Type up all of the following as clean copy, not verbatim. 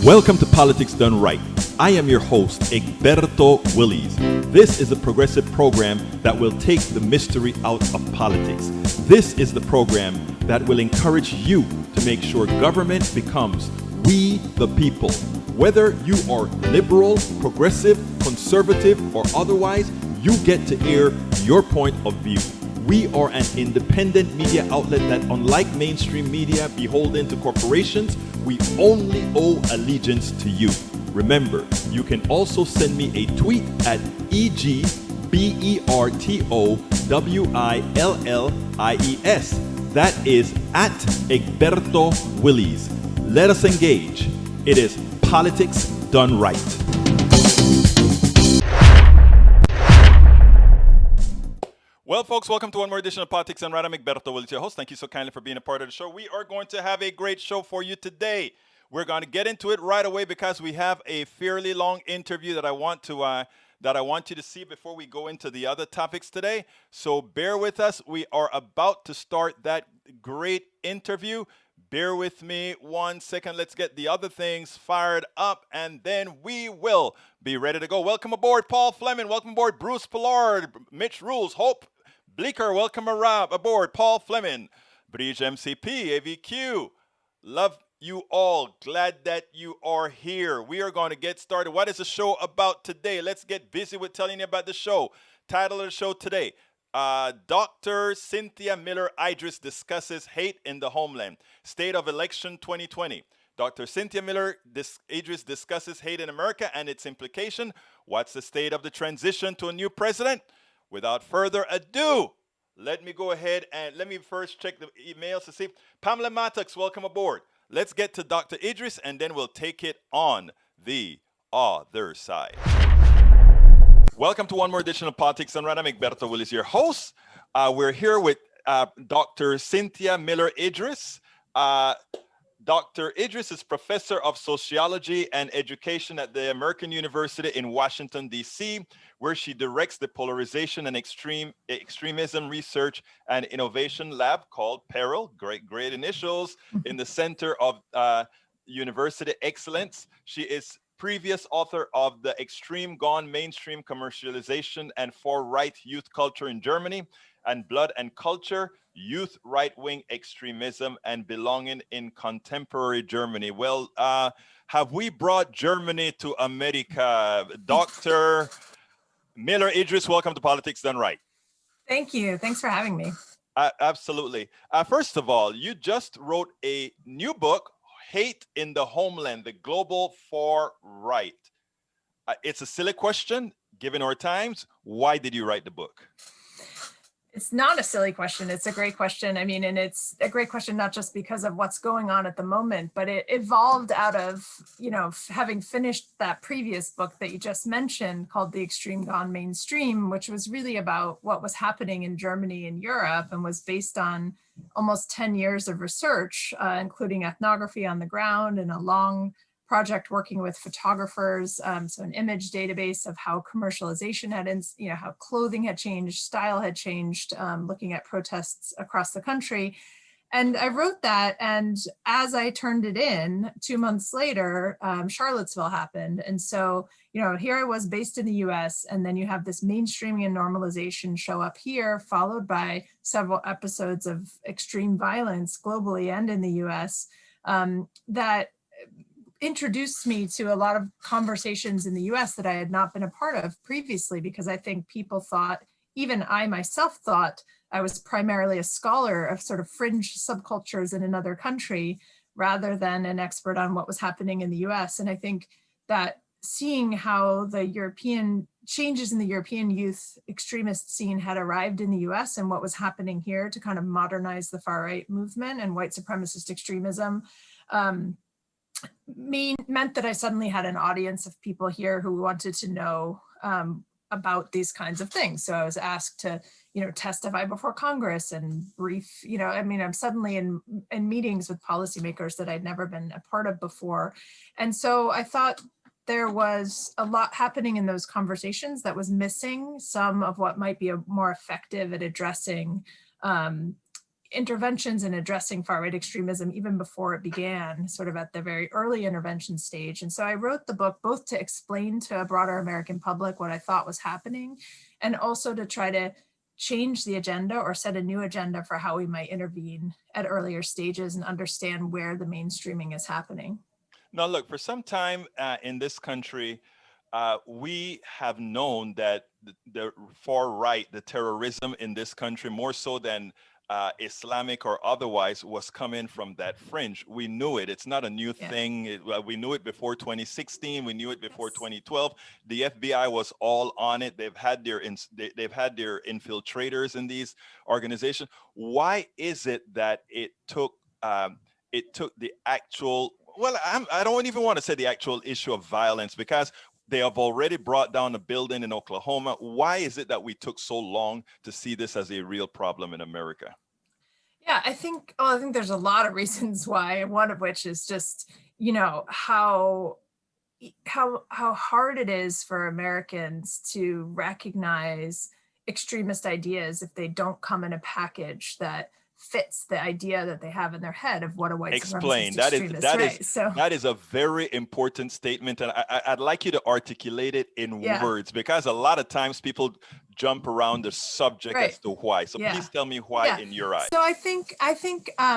Welcome to Politics Done Right. I am your host, Egberto Willies. This is a progressive program that will take the mystery out of politics. This is the program that will encourage you to make sure government becomes we the people. Whether you are liberal, progressive, conservative, or otherwise, you get to air your point of view. We are an independent media outlet that, unlike mainstream media beholden to corporations, we only owe allegiance to you. Remember, you can also send me a tweet at EGBERTOWILLIES. That is at Egberto Willies. Let us engage. It is Politics Done Right. Well, folks, welcome to one more edition of Politics Done Right. I'm Egberto Willies, your host. Thank you so kindly for being a part of the show. We are going to have a great show for you today. We're going to get into it right away because we have a fairly long interview that I want you to see before we go into the other topics today. So bear with us. We are about to start that great interview. Bear with me 1 second. Let's get the other things fired up, and then we will be ready to go. Welcome aboard, Paul Fleming. Welcome aboard, Bruce Pollard, Mitch Rules, Hope Bleeker. Welcome aboard, Paul Fleming, Bridge MCP, AVQ. Love you all. Glad that you are here. We are going to get started. What is the show about today? Let's get busy with telling you about the show. Title of the show today, Dr. Cynthia Miller-Idriss discusses hate in the Homeland. State of Election 2020. Dr. Cynthia Miller-Idriss discusses hate in America and its implication. What's the state of the transition to a new president? Without further ado, let me go ahead and let me first check the emails to see. Pamela Mattox, welcome aboard. Let's get to Dr. Idriss, and then we'll take it on the other side. Welcome to one more edition of Politics Done Right. I'm Egberto Willies, your host. We're here with Dr. Cynthia Miller-Idriss. Dr. Idriss is professor of sociology and education at the American University in Washington, D.C., where she directs the Polarization and Extremism Research and Innovation Lab called PERIL, great initials, in the Center of University Excellence. She is previous author of The Extreme Gone Mainstream Commercialization and Far-Right Youth Culture in Germany, and Blood and Culture, Youth Right-Wing Extremism and Belonging in Contemporary Germany. Well, have we brought Germany to America? Dr. Miller-Idriss, welcome to Politics Done Right. Thank you. Thanks for having me. Absolutely. First of all, you just wrote a new book, Hate in the Homeland, the Global Far Right. It's a silly question, given our times. Why did you write the book? It's not a silly question. It's a great question. I mean, and it's a great question, not just because of what's going on at the moment, but it evolved out of, having finished that previous book that you just mentioned called The Extreme Gone Mainstream, which was really about what was happening in Germany and Europe and was based on almost 10 years of research, including ethnography on the ground and a long project working with photographers, so an image database of how commercialization had, how clothing had changed, style had changed, looking at protests across the country. And I wrote that, and as I turned it in, 2 months later, Charlottesville happened. And so, here I was based in the US, and then you have this mainstreaming and normalization show up here, followed by several episodes of extreme violence globally and in the US that introduced me to a lot of conversations in the US that I had not been a part of previously, because I think people thought, even I myself thought, I was primarily a scholar of sort of fringe subcultures in another country rather than an expert on what was happening in the US. And I think that seeing how the European changes in the European youth extremist scene had arrived in the US and what was happening here to kind of modernize the far-right movement and white supremacist extremism, meant that I suddenly had an audience of people here who wanted to know about these kinds of things. So I was asked to, testify before Congress and brief, I'm suddenly in meetings with policymakers that I'd never been a part of before. And so I thought there was a lot happening in those conversations that was missing some of what might be more effective at addressing interventions in addressing far-right extremism even before it began, sort of at the very early intervention stage. And so I wrote the book both to explain to a broader American public what I thought was happening, and also to try to change the agenda or set a new agenda for how we might intervene at earlier stages and understand where the mainstreaming is happening. Now, look, for some time in this country, we have known that the far right, the terrorism in this country, more so than Islamic or otherwise, was coming from that fringe. We knew it. It's not a new thing. We knew it before 2016. We knew it before 2012. The FBI was all on it. They've had their infiltrators in these organizations. Why is it that it took the actual, well, I don't even want to say the actual issue of violence, because they have already brought down a building in Oklahoma. Why is it that we took so long to see this as a real problem in America? Yeah, I think there's a lot of reasons why, one of which is just, you know, how hard it is for Americans to recognize extremist ideas if they don't come in a package that fits the idea that they have in their head of what a white supremacist extremist is. That is a very important statement, and I'd like you to articulate it in words, because a lot of times people jump around the subject as to why. So please tell me why in your eyes. So I think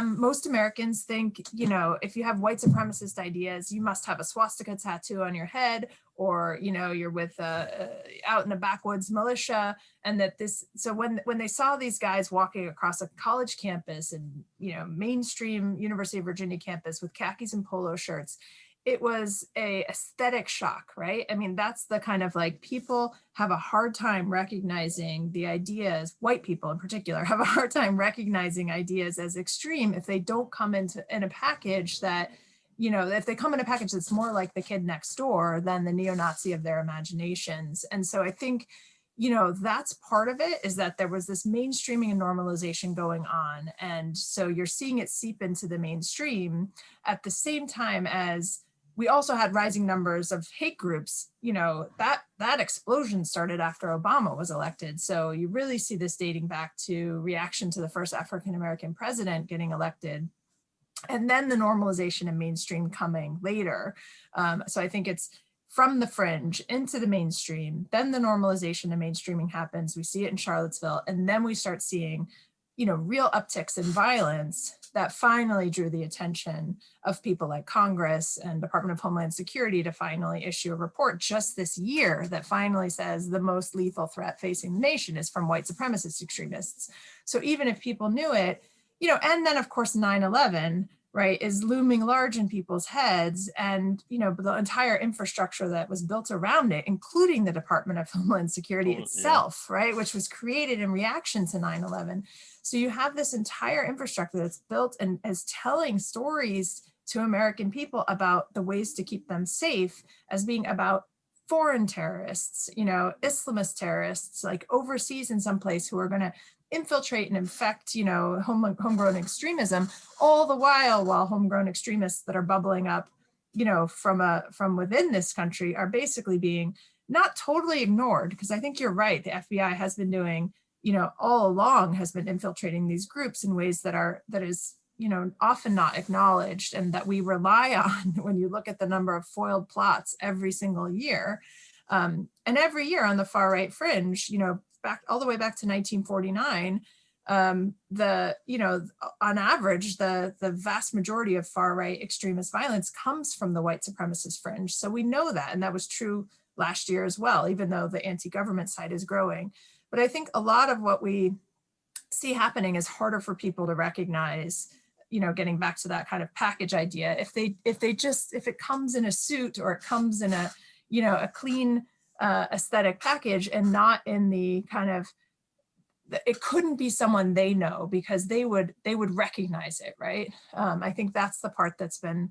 most Americans think, you know, if you have white supremacist ideas, you must have a swastika tattoo on your head, or, you know, you're with out in the backwoods militia, and that this. So when they saw these guys walking across a college campus and, you know, mainstream University of Virginia campus with khakis and polo shirts, it was a aesthetic shock, right? I mean, that's the kind of, like, people have a hard time recognizing the ideas, white people in particular have a hard time recognizing ideas as extreme if they don't come in a package that, you know, if they come in a package that's more like the kid next door than the neo-Nazi of their imaginations. And so I think, you know, that's part of it, is that there was this mainstreaming and normalization going on. And so you're seeing it seep into the mainstream at the same time as we also had rising numbers of hate groups. You know, that explosion started after Obama was elected. So you really see this dating back to reaction to the first African-American president getting elected, and then the normalization and mainstream coming later. So I think it's from the fringe into the mainstream, then the normalization and mainstreaming happens. We see it in Charlottesville, and then we start seeing, you know, real upticks in violence that finally drew the attention of people like Congress and Department of Homeland Security to finally issue a report just this year that finally says the most lethal threat facing the nation is from white supremacist extremists. So even if people knew it, you know, and then of course 9/11, right, is looming large in people's heads, and, you know, the entire infrastructure that was built around it, including the Department of Homeland Security itself, right, which was created in reaction to 9/11. So you have this entire infrastructure that's built and is telling stories to American people about the ways to keep them safe as being about foreign terrorists, you know, Islamist terrorists, like overseas in some place, who are going to infiltrate and infect, you know, homegrown extremism, all the while homegrown extremists that are bubbling up, you know, from within this country are basically being not totally ignored, because I think you're right. The FBI has been doing, you know, all along has been infiltrating these groups in ways that is, you know, often not acknowledged, and that we rely on when you look at the number of foiled plots every single year. And every year on the far right fringe, you know, back all the way back to 1949, you know, on average, the vast majority of far right extremist violence comes from the white supremacist fringe. So we know that, and that was true last year as well, even though the anti-government side is growing. But I think a lot of what we see happening is harder for people to recognize, you know, getting back to that kind of package idea. If it comes in a suit, or it comes in a, you know, a clean aesthetic package, and not in the kind of, it couldn't be someone they know, because they would recognize it, right? I think that's the part that's been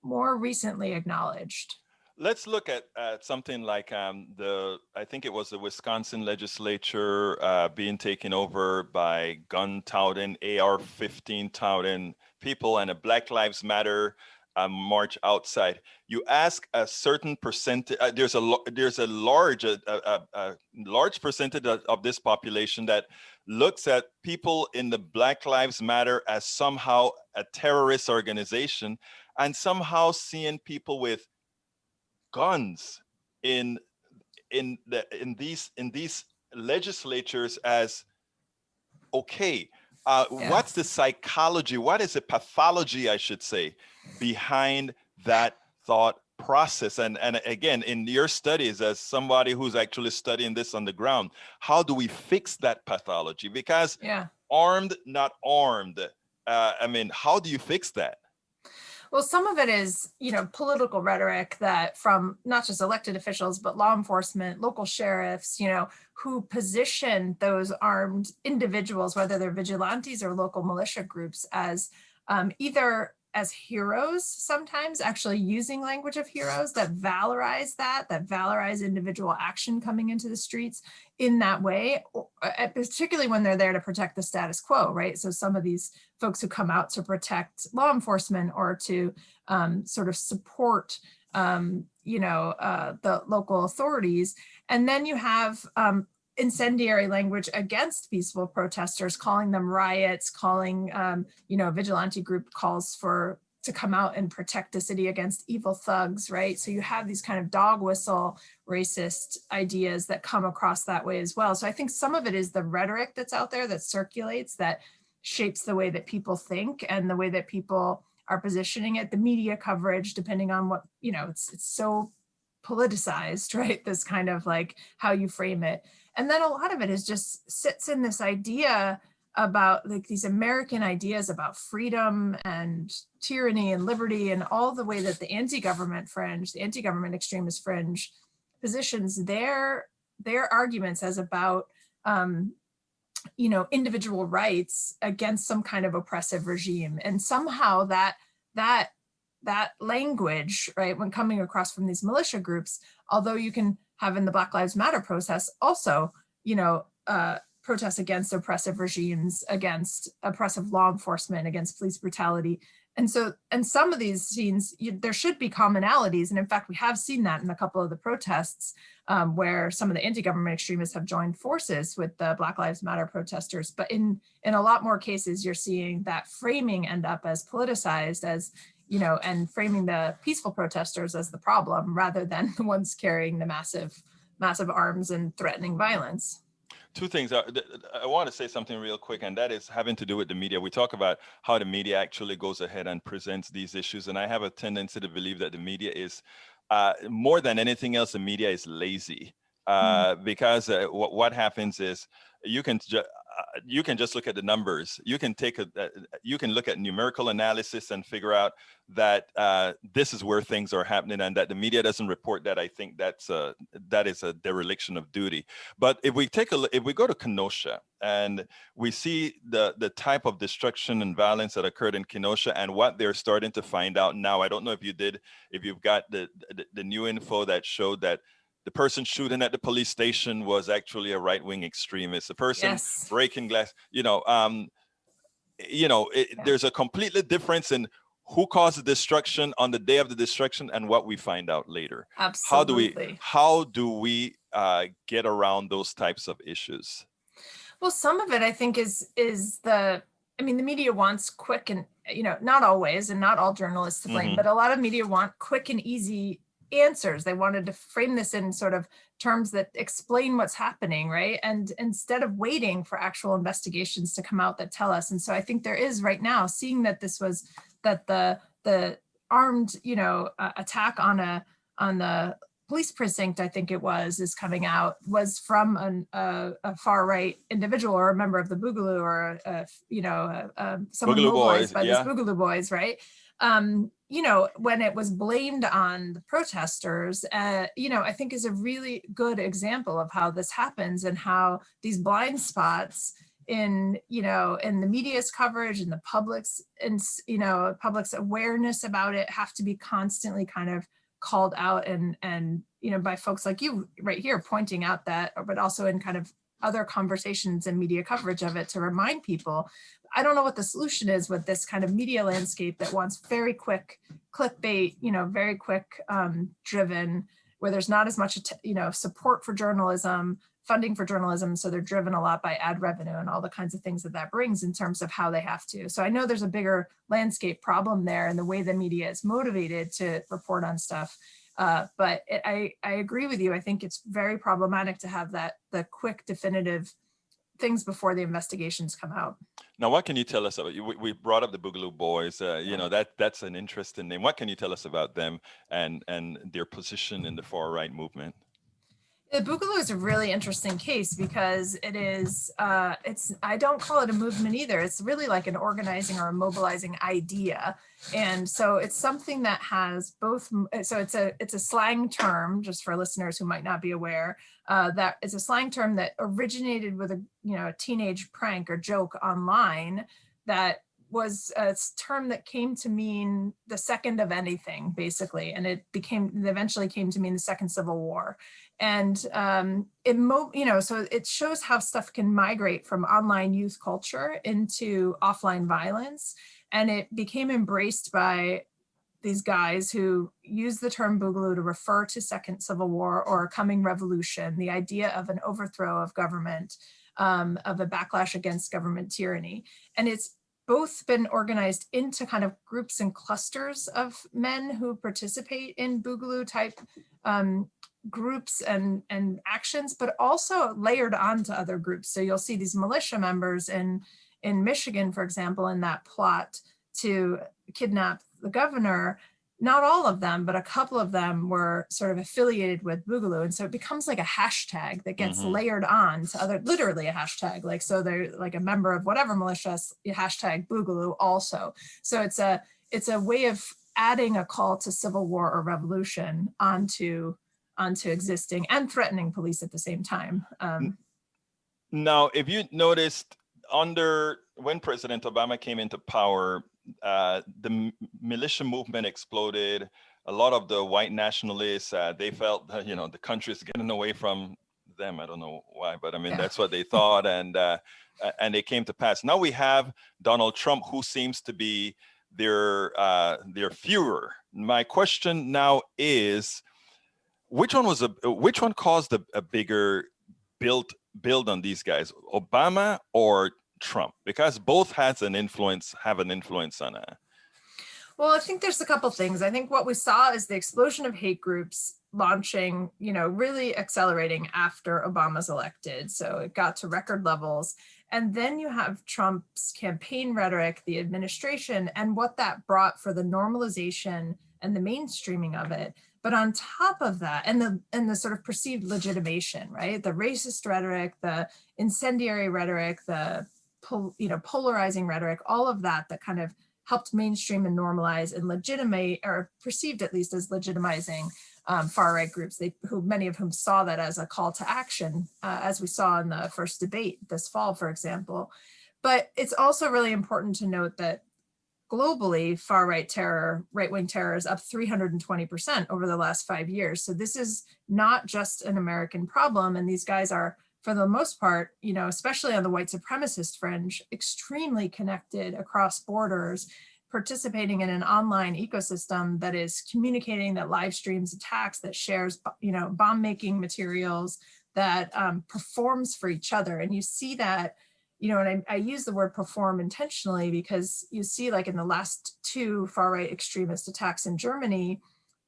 more recently acknowledged. Let's look at something like I think it was the Wisconsin legislature being taken over by gun touting, AR-15 touting people, and a Black Lives Matter march outside, you ask a certain percentage, there's a large percentage of this population that looks at people in the Black Lives Matter as somehow a terrorist organization, and somehow seeing people with guns in these legislatures as okay. Yeah. What's the psychology? What is the pathology, I should say, behind that thought process? And again, in your studies, as somebody who's actually studying this on the ground, how do we fix that pathology? Because Yeah. armed, not armed. I mean, how do you fix that? Well, some of it is, political rhetoric that from not just elected officials, but law enforcement, local sheriffs, who position those armed individuals, whether they're vigilantes or local militia groups, as either as heroes, sometimes actually using language of heroes that valorize individual action coming into the streets in that way, particularly when they're there to protect the status quo, right? So some of these folks who come out to protect law enforcement or to sort of support, the local authorities. And then you have incendiary language against peaceful protesters, calling them riots, calling, vigilante group calls to come out and protect the city against evil thugs, right? So you have these kind of dog whistle racist ideas that come across that way as well. So I think some of it is the rhetoric that's out there that circulates, that shapes the way that people think and the way that people are positioning it, the media coverage, depending on what, it's so politicized, right? This kind of like how you frame it. And then a lot of it is just sits in this idea about like these American ideas about freedom and tyranny and liberty, and all the way that the anti-government extremist fringe positions their arguments as about individual rights against some kind of oppressive regime. And somehow that language, right, when coming across from these militia groups, although you can have in the Black Lives Matter protests also, protests against oppressive regimes, against oppressive law enforcement, against police brutality. And some of these scenes, there should be commonalities. And in fact, we have seen that in a couple of the protests where some of the anti-government extremists have joined forces with the Black Lives Matter protesters. But in a lot more cases, you're seeing that framing end up as politicized, as, and framing the peaceful protesters as the problem rather than the ones carrying the massive arms and threatening violence. Two things. I want to say something real quick, and that is having to do with the media. We talk about how the media actually goes ahead and presents these issues, and I have a tendency to believe that the media is, more than anything else, the media is lazy. Because what happens is you can just look at the numbers. You can look at numerical analysis and figure out that this is where things are happening, and that the media doesn't report that. I think that is a dereliction of duty. But if we go to Kenosha and we see the type of destruction and violence that occurred in Kenosha and what they're starting to find out now, I don't know if you've got the new info that showed that the person shooting at the police station was actually a right-wing extremist. The person breaking glass, there's a completely difference in who caused the destruction on the day of the destruction and what we find out later. Absolutely. How do we get around those types of issues? Well, some of it I think is the media wants quick and, not always, and not all journalists to blame, but a lot of media want quick and easy answers. They wanted to frame this in sort of terms that explain what's happening, right? And instead of waiting for actual investigations to come out that tell us. And so I think there is right now, seeing that the armed, attack on the police precinct, I think it was coming out, was from a far right individual or a member of the Boogaloo, or someone Boogaloo mobilized Boys, by these Boogaloo Boys, right? When it was blamed on the protesters, I think is a really good example of how this happens and how these blind spots in the media's coverage and the public's awareness about it have to be constantly kind of called out and by folks like you right here pointing out that, but also in kind of other conversations and media coverage of it to remind people. I don't know what the solution is with this kind of media landscape that wants very quick clickbait, very quick driven, where there's not as much, support for journalism, funding for journalism. So they're driven a lot by ad revenue and all the kinds of things that brings in terms of how they have to. So I know there's a bigger landscape problem there in the way the media is motivated to report on stuff. But I agree with you. I think it's very problematic to have the quick, definitive things before the investigations come out. Now, what can you tell us about? We brought up the Boogaloo Boys. That's an interesting name. What can you tell us about them and their position in the far right movement? The Boogaloo is a really interesting case because it is, I don't call it a movement either. It's really like an organizing or a mobilizing idea. And so it's something that has both, so it's a slang term, just for listeners who might not be aware, that it's a slang term that originated with a teenage prank or joke online that was a term that came to mean the second of anything, basically. And it eventually came to mean the second Civil War. And so it shows how stuff can migrate from online youth culture into offline violence. And it became embraced by these guys who use the term Boogaloo to refer to Second Civil War or a coming revolution, the idea of an overthrow of government, of a backlash against government tyranny. And it's both been organized into kind of groups and clusters of men who participate in Boogaloo type groups and actions, but also layered onto other groups. So you'll see these militia members in Michigan, for example, in that plot to kidnap the governor. Not all of them, but a couple of them were sort of affiliated with Boogaloo. And so it becomes like a hashtag that gets layered on to literally a hashtag. Like, so they're like a member of whatever militia, hashtag Boogaloo also. So it's a way of adding a call to civil war or revolution onto existing and threatening police at the same time. Now, if you noticed when President Obama came into power, the militia movement exploded. A lot of the white nationalists, they felt that, the country is getting away from them. I don't know why, but I mean, that's what they thought. And it came to pass. Now we have Donald Trump, who seems to be their Führer. My question now is, which one caused a bigger build on these guys, Obama or Trump? Because both have an influence on it. Well, I think there's a couple things. I think what we saw is the explosion of hate groups launching, really accelerating after Obama's elected. So it got to record levels. And then you have Trump's campaign rhetoric, the administration, and what that brought for the normalization and the mainstreaming of it. But on top of that, and the sort of perceived legitimation, right? The racist rhetoric, the incendiary rhetoric, the polarizing rhetoric, all of that kind of helped mainstream and normalize and legitimate, or perceived at least as legitimizing far-right groups, many of whom saw that as a call to action, as we saw in the first debate this fall, for example. But it's also really important to note that globally, far-right terror, right-wing terror is up 320% over the last 5 years. So this is not just an American problem. And these guys are, for the most part, especially on the white supremacist fringe, extremely connected across borders, participating in an online ecosystem that is communicating, that live streams attacks, that shares, bomb-making materials, that performs for each other. And you see that, and I use the word perform intentionally because you see, like in the last 2 far-right extremist attacks in Germany,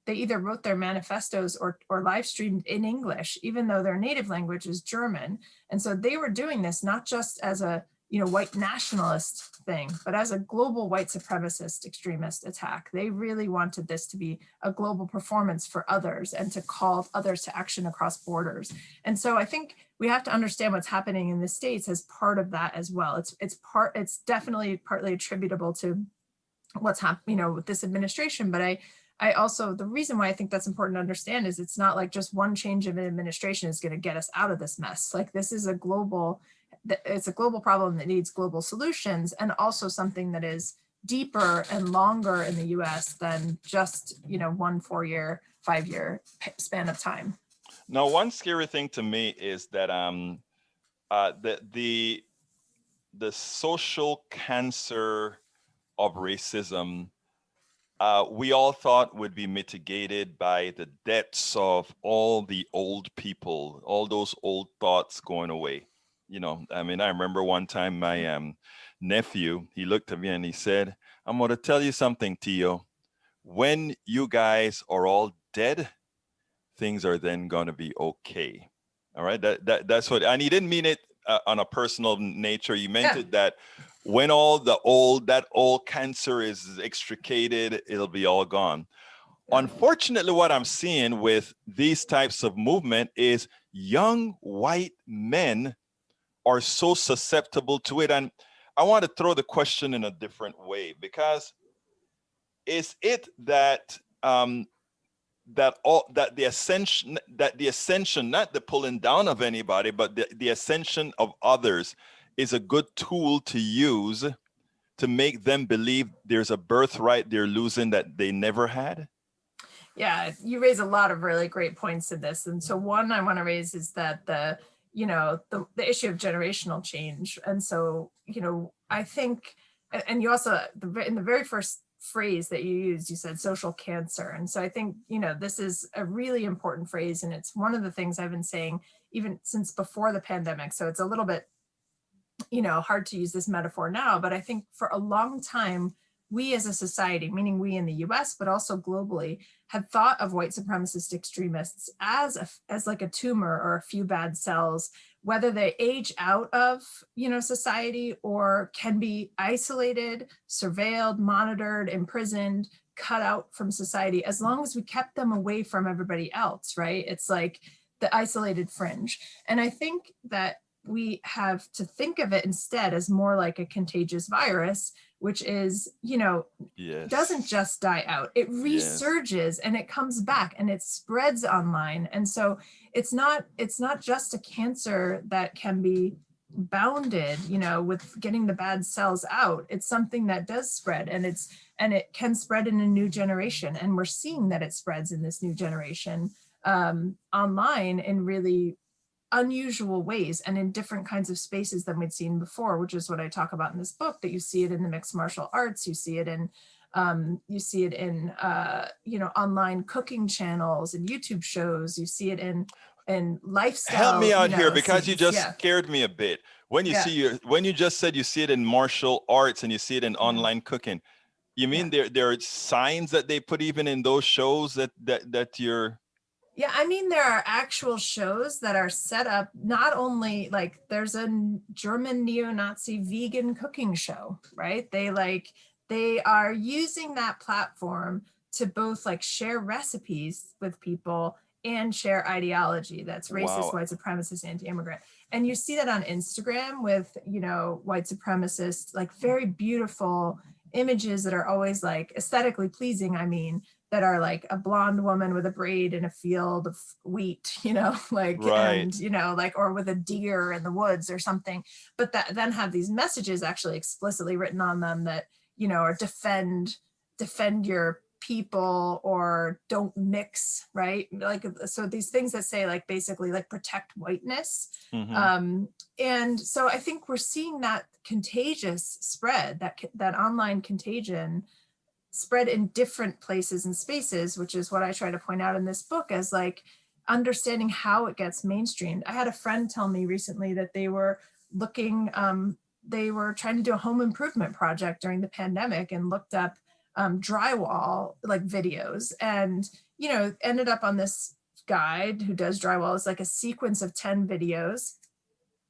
they either wrote their manifestos or live streamed in English, even though their native language is German. And so they were doing this not just as a white nationalist thing, but as a global white supremacist extremist attack. They really wanted this to be a global performance for others and to call others to action across borders. And so I think we have to understand what's happening in the States as part of that as well. It's definitely partly attributable to what's happening, with this administration. But I also, the reason why I think that's important to understand is it's not like just one change of an administration is going to get us out of this mess. Like, this is it's a global problem that needs global solutions, and also something that is deeper and longer in the US than just, 1 4-year, 5-year span of time. Now, one scary thing to me is that The social cancer of racism, we all thought would be mitigated by the deaths of all the old people, all those old thoughts going away. You know, I mean, I remember one time my nephew, he looked at me and he said, "I'm going to tell you something, Tio. When you guys are all dead, things are then going to be okay." All right, that's what, and he didn't mean it on a personal nature. He meant Yeah. it that when all that old cancer is extricated, it'll be all gone. Yeah. Unfortunately, what I'm seeing with these types of movement is young white men are so susceptible to it. And I want to throw the question in a different way, because is it that the ascension, not the pulling down of anybody, but the ascension of others is a good tool to use to make them believe there's a birthright they're losing that they never had? Yeah, you raise a lot of really great points in this. And so one I want to raise is that the issue of generational change. And so, I think, and you also, in the very first phrase that you used, you said social cancer. And so I think, this is a really important phrase. And it's one of the things I've been saying even since before the pandemic. So it's a little bit, hard to use this metaphor now, but I think for a long time, we as a society, meaning we in the US, but also globally, had thought of white supremacist extremists as like a tumor or a few bad cells, whether they age out of, society or can be isolated, surveilled, monitored, imprisoned, cut out from society, as long as we kept them away from everybody else, right? It's like the isolated fringe. And I think that we have to think of it instead as more like a contagious virus, which is, Yes. doesn't just die out. It Yes. resurges and it comes back and it spreads online. And so it's not just a cancer that can be bounded, with getting the bad cells out. It's something that does spread, and it can spread in a new generation. And we're seeing that it spreads in this new generation online in really unusual ways and in different kinds of spaces than we'd seen before, which is what I talk about in this book. That you see it in the mixed martial arts, you see it in online cooking channels and YouTube shows, you see it in lifestyle. Help me out here, because scenes. you just Yeah. scared me a bit. When you when you just said you see it in martial arts and you see it in online cooking, you mean there are signs that they put even in those shows that you're... Yeah, I mean, there are actual shows that are set up, not only like there's a German neo-Nazi vegan cooking show, right? They are using that platform to both like share recipes with people and share ideology that's racist, Wow. white supremacist, anti-immigrant. And you see that on Instagram with, white supremacists, like very beautiful images that are always like aesthetically pleasing. I mean, that are like a blonde woman with a braid in a field of wheat, like, Right. and, like, or with a deer in the woods or something, but that then have these messages actually explicitly written on them that, or defend your people or don't mix, right? Like, so these things that say like, basically like protect whiteness. And so I think we're seeing that contagious spread, that online contagion spread in different places and spaces, which is what I try to point out in this book as like understanding how it gets mainstreamed. I had a friend tell me recently that they were trying to do a home improvement project during the pandemic and looked up drywall like videos, and ended up on this guide who does drywall. It's like a sequence of 10 videos.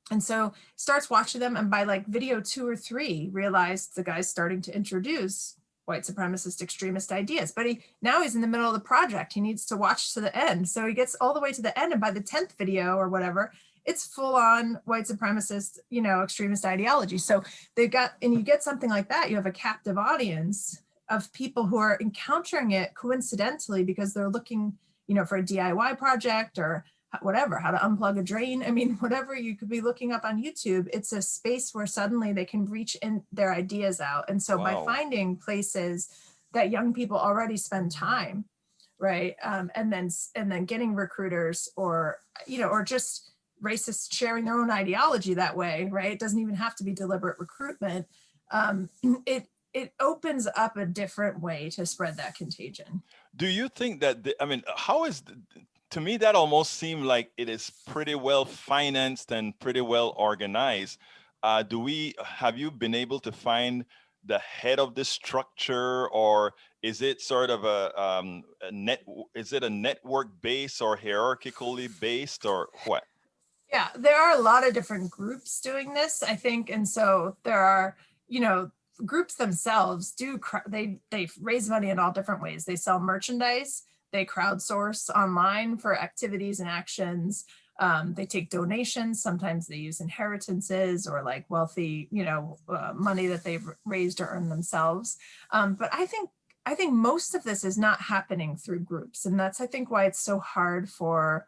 And so starts watching them, and by like video 2 or 3 realized the guy's starting to introduce white supremacist extremist ideas, but he's in the middle of the project. He needs to watch to the end. So he gets all the way to the end, and by the 10th video or whatever, it's full on white supremacist, extremist ideology. So you get something like that, you have a captive audience of people who are encountering it coincidentally because they're looking, for a DIY project or whatever, how to unplug a drain. I mean, whatever you could be looking up on YouTube, it's a space where suddenly they can reach in their ideas out. And so by finding places that young people already spend time, right, and then getting recruiters or just racists sharing their own ideology that way, right? It doesn't even have to be deliberate recruitment. It opens up a different way to spread that contagion. Do you think that, I mean, how is, to me, that almost seemed like it is pretty well financed and pretty well organized. Have you been able to find the head of this structure, or is it sort of is it a network based or hierarchically based, or what? Yeah, there are a lot of different groups doing this, I think. And so there are, groups themselves they raise money in all different ways. They sell merchandise, they crowdsource online for activities and actions. They take donations. Sometimes they use inheritances or like wealthy, money that they've raised or earned themselves. But I think most of this is not happening through groups. And that's, I think, why it's so hard for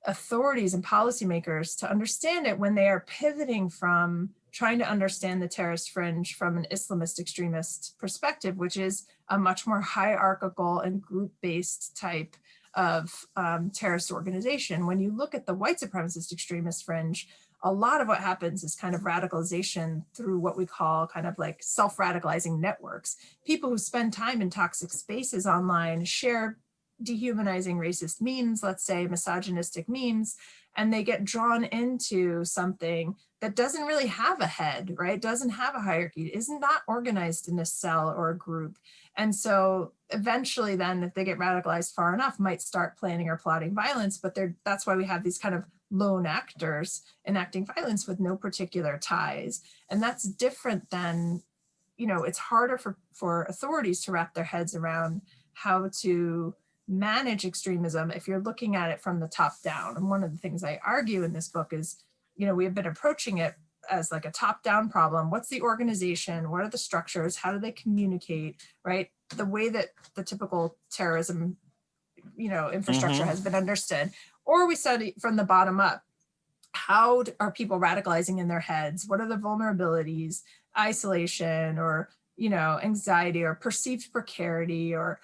authorities and policymakers to understand it when they are pivoting from trying to understand the terrorist fringe from an Islamist extremist perspective, which is a much more hierarchical and group-based type of terrorist organization. When you look at the white supremacist extremist fringe, a lot of what happens is kind of radicalization through what we call kind of like self-radicalizing networks. People who spend time in toxic spaces online share dehumanizing racist memes, let's say misogynistic memes, and they get drawn into something that doesn't really have a head, right? Doesn't have a hierarchy, is not organized in a cell or a group. And so eventually then, if they get radicalized far enough, might start planning or plotting violence, but that's why we have these kind of lone actors enacting violence with no particular ties. And that's different than, it's harder for authorities to wrap their heads around how to manage extremism if you're looking at it from the top down. And one of the things I argue in this book is, we have been approaching it as like a top-down problem. What's the organization? What are the structures? How do they communicate, right? The way that the typical terrorism, infrastructure has been understood. Or we study from the bottom up. How are people radicalizing in their heads? What are the vulnerabilities, isolation, or, anxiety, or perceived precarity, or,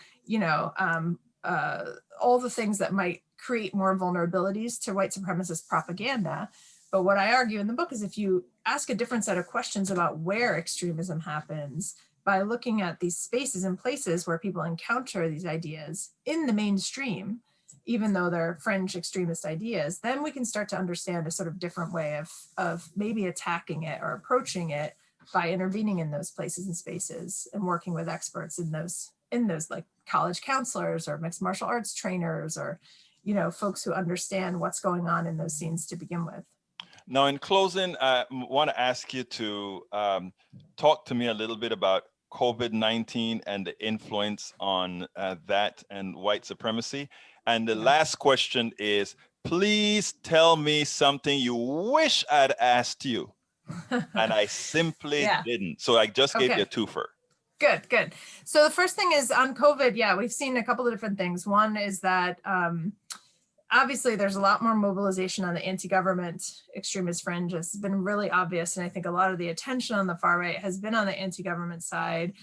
all the things that might create more vulnerabilities to white supremacist propaganda. But what I argue in the book is if you ask a different set of questions about where extremism happens by looking at these spaces and places where people encounter these ideas in the mainstream, even though they're fringe extremist ideas, then we can start to understand a sort of different way of maybe attacking it or approaching it by intervening in those places and spaces and working with experts in those like college counselors or mixed martial arts trainers or, folks who understand what's going on in those scenes to begin with. Now, in closing, I want to ask you to talk to me a little bit about COVID-19 and the influence on that and white supremacy. And the last question is, please tell me something you wish I'd asked you. And I simply didn't. So I just gave you a twofer. Good. So the first thing is on COVID. We've seen a couple of different things. One is that obviously there's a lot more mobilization on the anti-government extremist fringe. It's been really obvious. And I think a lot of the attention on the far right has been on the anti-government side,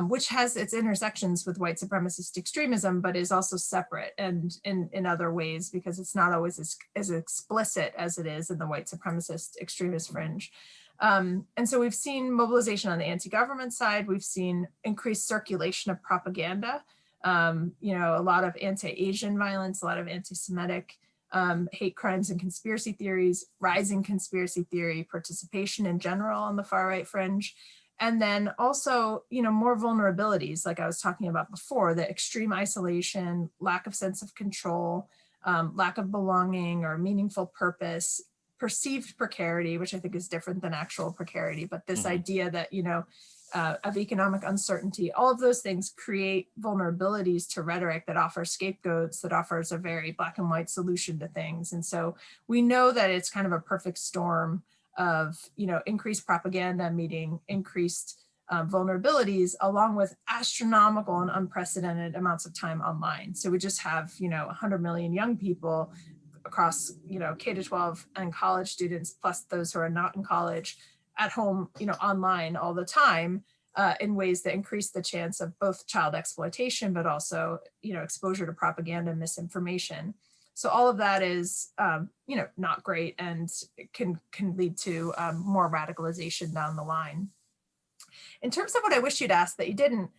which has its intersections with white supremacist extremism, but is also separate and in other ways, because it's not always as explicit as it is in the white supremacist extremist fringe. And so we've seen mobilization on the anti-government side. We've seen increased circulation of propaganda, a lot of anti-Asian violence, a lot of anti-Semitic hate crimes and conspiracy theories, rising conspiracy theory participation in general on the far right fringe. And then also, more vulnerabilities, like I was talking about before, the extreme isolation, lack of sense of control, lack of belonging or meaningful purpose, perceived precarity, which I think is different than actual precarity, but this idea that, of economic uncertainty, all of those things create vulnerabilities to rhetoric that offers scapegoats, that offers a very black and white solution to things. And so we know that it's kind of a perfect storm of, increased propaganda meeting increased vulnerabilities, along with astronomical and unprecedented amounts of time online. So we just have, 100 million young people across, K to 12 and college students, plus those who are not in college, at home, online all the time, in ways that increase the chance of both child exploitation, but also, exposure to propaganda and misinformation. So all of that is, not great, and it can lead to more radicalization down the line. In terms of what I wish you'd asked that you didn't,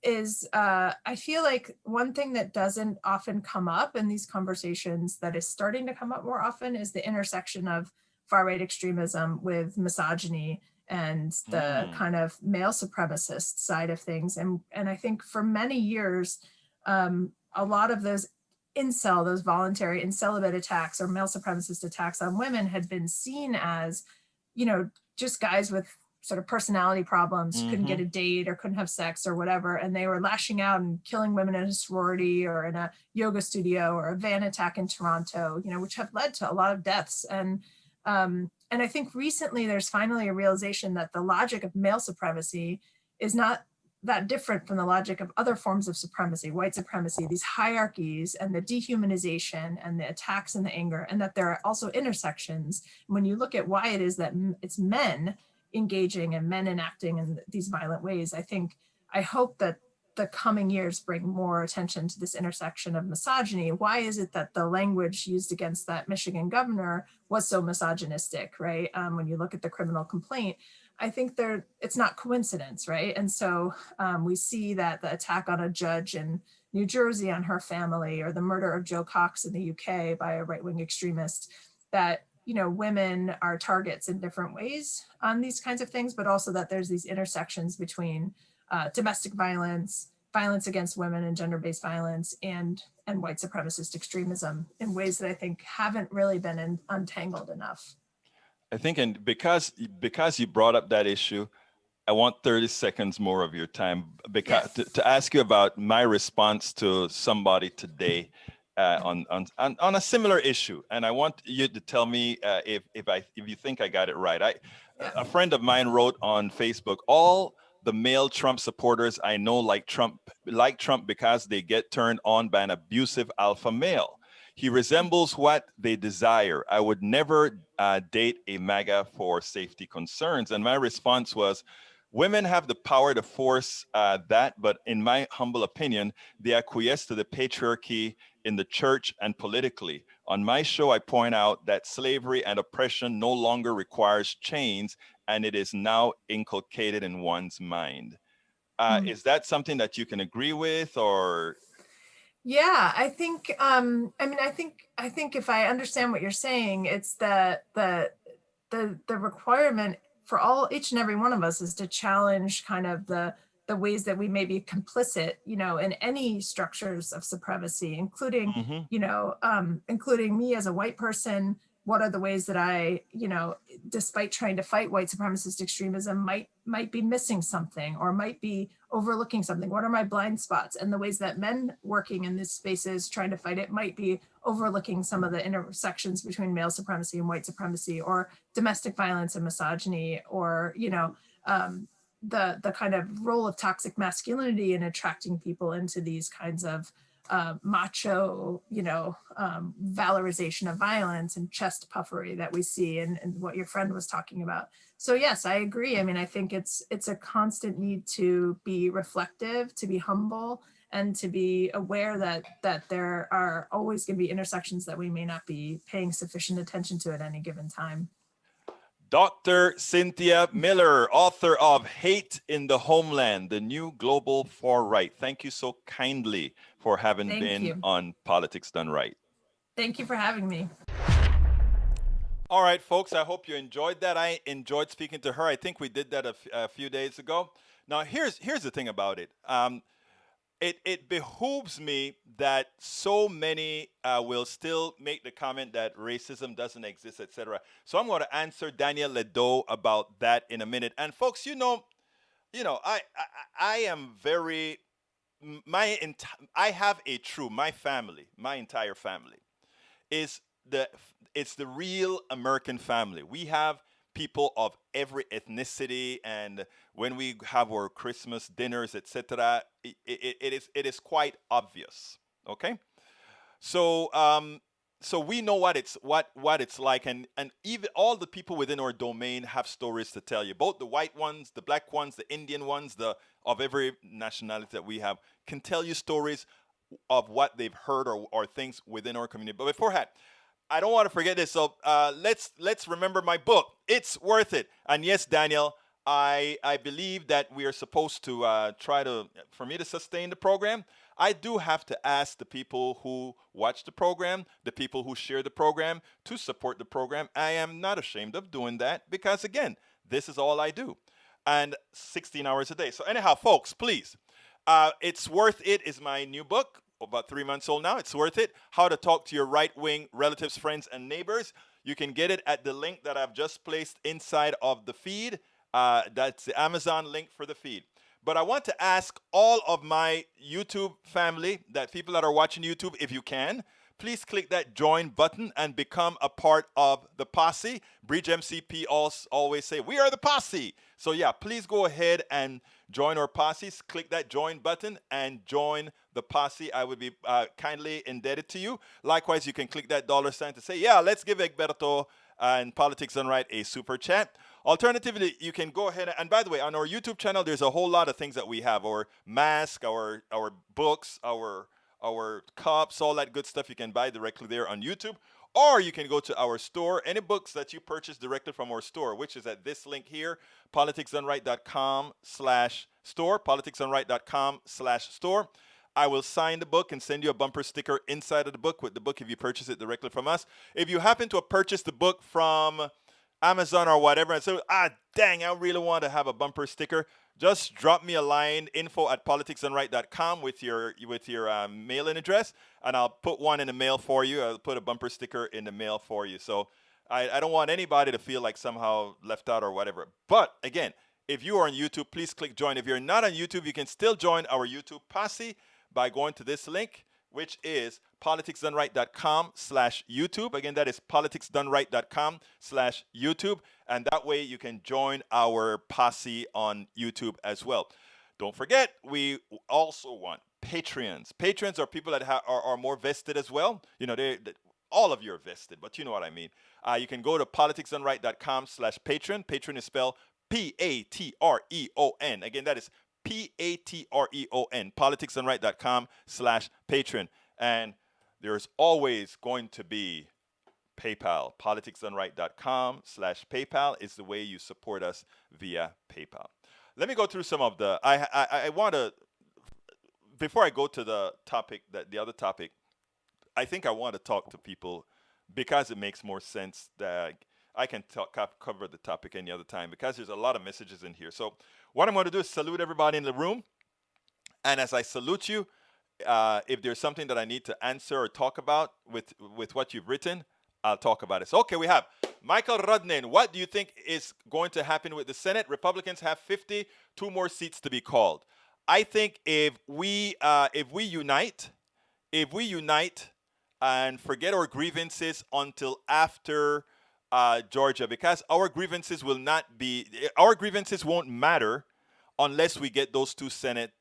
is I feel like one thing that doesn't often come up in these conversations that is starting to come up more often is the intersection of far-right extremism with misogyny and the kind of male supremacist side of things. And I think for many years, a lot of those those voluntary incelibate attacks or male supremacist attacks on women had been seen as, just guys with sort of personality problems, couldn't get a date or couldn't have sex or whatever. And they were lashing out and killing women in a sorority or in a yoga studio or a van attack in Toronto, which have led to a lot of deaths. And I think recently there's finally a realization that the logic of male supremacy is not that different from the logic of other forms of supremacy, white supremacy, these hierarchies and the dehumanization and the attacks and the anger, and that there are also intersections. When you look at why it is that it's men engaging and men enacting in these violent ways, I hope that the coming years bring more attention to this intersection of misogyny. Why is it that the language used against that Michigan governor was so misogynistic, right? When you look at the criminal complaint, I think it's not coincidence, right? And so we see that the attack on a judge in New Jersey on her family, or the murder of Joe Cox in the UK by a right-wing extremist, that women are targets in different ways on these kinds of things, but also that there's these intersections between domestic violence, violence against women and gender-based violence, and white supremacist extremism in ways that I think haven't really been untangled enough. I think, and because you brought up that issue, I want 30 seconds more of your time because Yes. to ask you about my response to somebody today on a similar issue, and I want you to tell me if you think I got it right. A friend of mine wrote on Facebook, all the male Trump supporters I know like Trump because they get turned on by an abusive alpha male. He resembles what they desire. I would never date a MAGA for safety concerns. And my response was, women have the power to force that, but in my humble opinion, they acquiesce to the patriarchy in the church and politically. On my show, I point out that slavery and oppression no longer requires chains, and it is now inculcated in one's mind. Is that something that you can agree with, or? Yeah, I think, I think if I understand what you're saying, it's that the requirement for each and every one of us is to challenge kind of the ways that we may be complicit, in any structures of supremacy, including, including me as a white person. What are the ways that I, despite trying to fight white supremacist extremism, might be missing something or might be overlooking something? What are my blind spots? And the ways that men working in these spaces trying to fight it might be overlooking some of the intersections between male supremacy and white supremacy, or domestic violence and misogyny, or, the kind of role of toxic masculinity in attracting people into these kinds of macho, valorization of violence and chest puffery that we see, and what your friend was talking about. So yes, I agree. I mean, I think it's a constant need to be reflective, to be humble, and to be aware that there are always going to be intersections that we may not be paying sufficient attention to at any given time. Dr. Cynthia Miller, author of Hate in the Homeland, the New Global Far Right. Thank you so kindly for having been on Politics Done Right. Thank you for having me. All right, folks, I hope you enjoyed that. I enjoyed speaking to her. I think we did that a few days ago. Now, here's the thing about it. It behooves me that so many will still make the comment that racism doesn't exist, etc. So I'm going to answer Daniel Ledo about that in a minute. And folks, I am very I have my entire family it's the real American family. We have people of every ethnicity, and when we have our Christmas dinners, etc., it is quite obvious. Okay, so so we know what it's like, and even all the people within our domain have stories to tell you. Both the white ones, the black ones, the Indian ones, of every nationality that we have can tell you stories of what they've heard or things within our community. But beforehand, I don't want to forget this. So let's remember my book. It's worth it. And yes, Daniel, I believe that we are supposed to try to, for me to sustain the program, I do have to ask the people who watch the program, the people who share the program, to support the program. I am not ashamed of doing that because, again, this is all I do. And 16 hours a day. So anyhow, folks, please, It's Worth It is my new book, about 3 months old now. It's Worth It, How to Talk to Your Right-Wing Relatives, Friends, and Neighbors. You can get it at the link that I've just placed inside of the feed. That's the Amazon link for the feed. But I want to ask all of my YouTube family, that people that are watching YouTube, if you can, please click that join button and become a part of the posse. Bridge MCP always say, we are the posse. So yeah, please go ahead and join our posses. Click that join button and join the posse. I would be kindly indebted to you. Likewise, you can click that $sign to say, yeah, let's give Egberto and Politics Done Right a super chat. Alternatively, you can go ahead and by the way, on our YouTube channel, there's a whole lot of things that we have: our mask, our books, our cups, all that good stuff you can buy directly there on YouTube. Or you can go to our store. Any books that you purchase directly from our store, which is at this link here, politicsdoneright.com/store, politicsdoneright.com/store. I will sign the book and send you a bumper sticker inside of the book with the book if you purchase it directly from us. If you happen to have purchased the book from Amazon or whatever, and so, dang, I really want to have a bumper sticker, just drop me a line, info@politicsdoneright.com with your mailing address, and I'll put one in the mail for you. I'll put a bumper sticker in the mail for you. So I don't want anybody to feel like somehow left out or whatever. But again, if you are on YouTube, please click join. If you're not on YouTube, you can still join our YouTube posse by going to this link, which is politicsdoneright.com/YouTube. Again, that is politicsdoneright.com/YouTube. And that way you can join our posse on YouTube as well. Don't forget, we also want Patreons. Patrons are people that are more vested as well. You know, all of you are vested, but you know what I mean. You can go to politicsdoneright.com/Patreon. Patreon is spelled Patreon. Again, that is Patreon. politicsdoneright.com/Patreon. And there's always going to be PayPal. politicsdoneright.com/PayPal is the way you support us via PayPal. Let me go through some of the, I want to, before I go to the topic, the other topic, I think I want to talk to people because it makes more sense that I can cover the topic any other time because there's a lot of messages in here. So what I'm going to do is salute everybody in the room. And as I salute you, if there's something that I need to answer or talk about with what you've written, I'll talk about it. So, okay, we have Michael Rudnin. What do you think is going to happen with the Senate? Republicans have 52 more seats to be called. I think if we unite and forget our grievances until after Georgia, because our grievances won't matter unless we get those two Senate